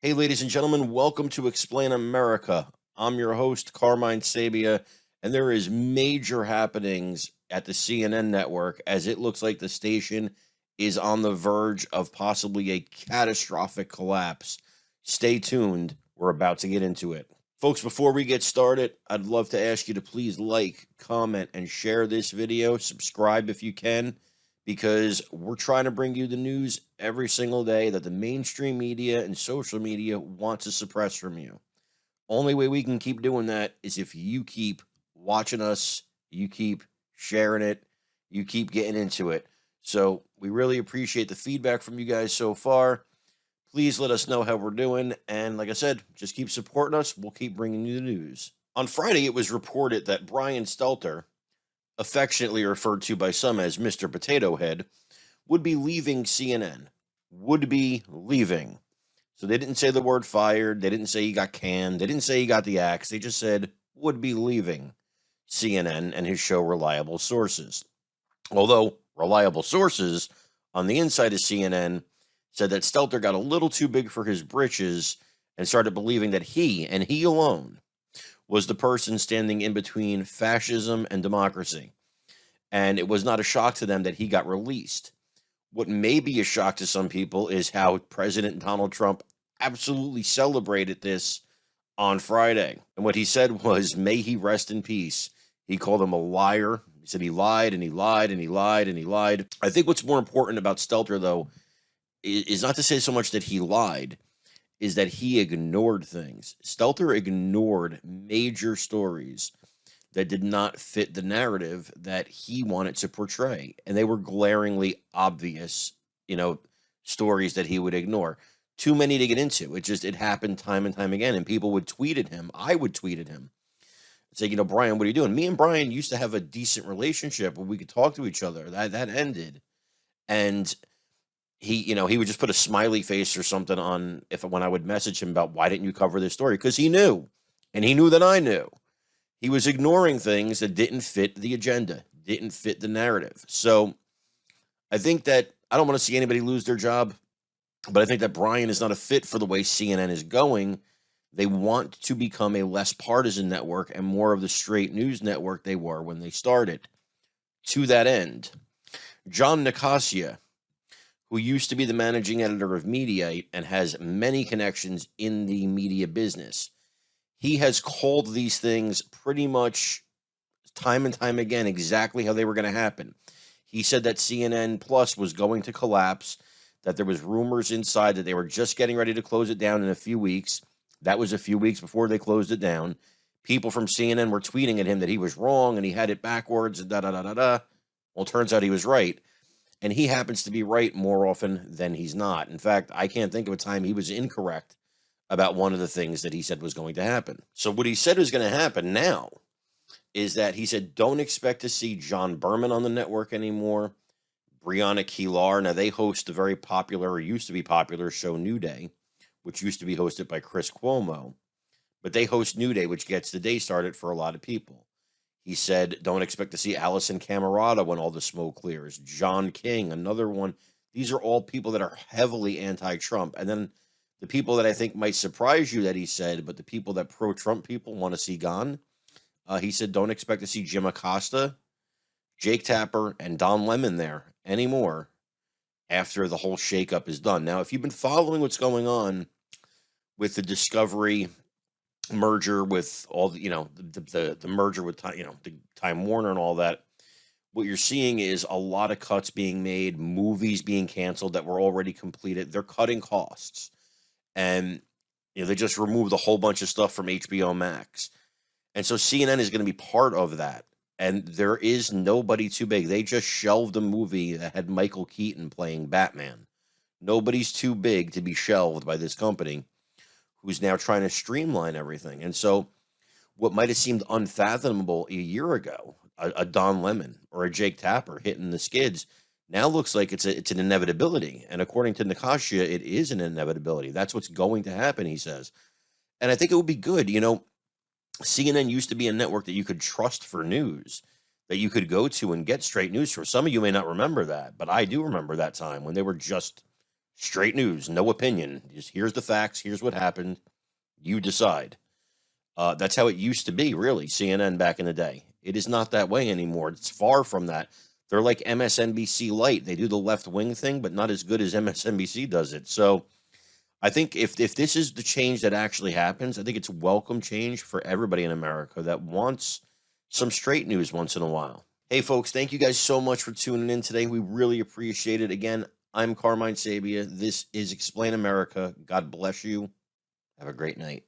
Hey, ladies and gentlemen, welcome to Explain America. I'm your host, Carmine Sabia, and there is major happenings at the CNN network as it looks like the station is on the verge of possibly a catastrophic collapse. Stay tuned. We're about to get into it. Folks, before we get started, I'd love to ask you to please like, comment, and share this video. Subscribe if you can, because we're trying to bring you the news every single day that the mainstream media and social media want to suppress from you. Only way we can keep doing that is if you keep watching us, you keep sharing it, you keep getting into it. So we really appreciate the feedback from you guys so far. Please let us know how we're doing. And like I said, just keep supporting us. We'll keep bringing you the news. On Friday, it was reported that Brian Stelter, affectionately referred to by some as Mr. Potato Head, would be leaving CNN. Would be leaving. So they didn't say the word fired. They didn't say he got canned. They didn't say he got the axe. They just said would be leaving CNN and his show Reliable Sources. Although reliable sources on the inside of CNN said that Stelter got a little too big for his britches and started believing that he, and he alone, was the person standing in between fascism and democracy. And it was not a shock to them that he got released. What may be a shock to some people is how President Donald Trump absolutely celebrated this on Friday. And what he said was, may he rest in peace. He called him a liar. He said he lied and he lied and he lied and he lied. I think what's more important about Stelter, though, is not to say so much that he lied, is that he ignored things. Stelter ignored major stories that did not fit the narrative that he wanted to portray. And they were glaringly obvious, stories that he would ignore. Too many to get into. It happened time and time again. And people would tweet at him. I would tweet at him. Say, Brian, what are you doing? Me and Brian used to have a decent relationship where we could talk to each other. That ended. And he would just put a smiley face or something on when I would message him about why didn't you cover this story? Because he knew. And he knew that I knew. He was ignoring things that didn't fit the agenda, didn't fit the narrative. So I think that I don't want to see anybody lose their job, but I think that Brian is not a fit for the way CNN is going. They want to become a less partisan network and more of the straight news network they were when they started. To that end, John Nicasia, who used to be the managing editor of Mediaite and has many connections in the media business, he has called these things pretty much time and time again exactly how they were going to happen. He said that CNN Plus was going to collapse, that there was rumors inside that they were just getting ready to close it down in a few weeks. That was a few weeks before they closed it down. People from CNN were tweeting at him that he was wrong and he had it backwards and da-da-da-da-da. Well, it turns out he was right. And he happens to be right more often than he's not. In fact, I can't think of a time he was incorrect about one of the things that he said was going to happen. So what he said was going to happen now is that he said, don't expect to see John Berman on the network anymore. Brianna Keilar. Now, they host the very popular, or used to be popular, show New Day, which used to be hosted by Chris Cuomo. But they host New Day, which gets the day started for a lot of people. He said, don't expect to see Allison Camerata when all the smoke clears. John King, another one. These are all people that are heavily anti-Trump. And then the people that I think might surprise you that he said, but the people that pro-Trump people want to see gone, he said, don't expect to see Jim Acosta, Jake Tapper, and Don Lemon there anymore after the whole shakeup is done. Now, if you've been following what's going on with the Discovery merger, with all the, the merger with, the Time Warner and all that, what you're seeing is a lot of cuts being made, movies being canceled that were already completed. They're cutting costs. And they just removed a whole bunch of stuff from HBO Max. And so CNN is going to be part of that. And there is nobody too big. They just shelved a movie that had Michael Keaton playing Batman. Nobody's too big to be shelved by this company, who's now trying to streamline everything. And so what might have seemed unfathomable a year ago, a Don Lemon or a Jake Tapper hitting the skids, now looks like it's an inevitability. And according to Nicasia, it is an inevitability. That's what's going to happen, he says. And I think it would be good. CNN used to be a network that you could trust for news, that you could go to and get straight news from. Some of you may not remember that, but I do remember that time when they were just Straight news, no opinion. Just here's the facts. Here's what happened. You decide. That's how it used to be, really, CNN back in the day. It is not that way anymore. It's far from that. They're like MSNBC light. They do the left wing thing, but not as good as MSNBC does it. So I think if this is the change that actually happens, I think it's welcome change for everybody in America that wants some straight news once in a while. Hey, folks, thank you guys so much for tuning in today. We really appreciate it. Again, I'm Carmine Sabia. This is Explain America. God bless you. Have a great night.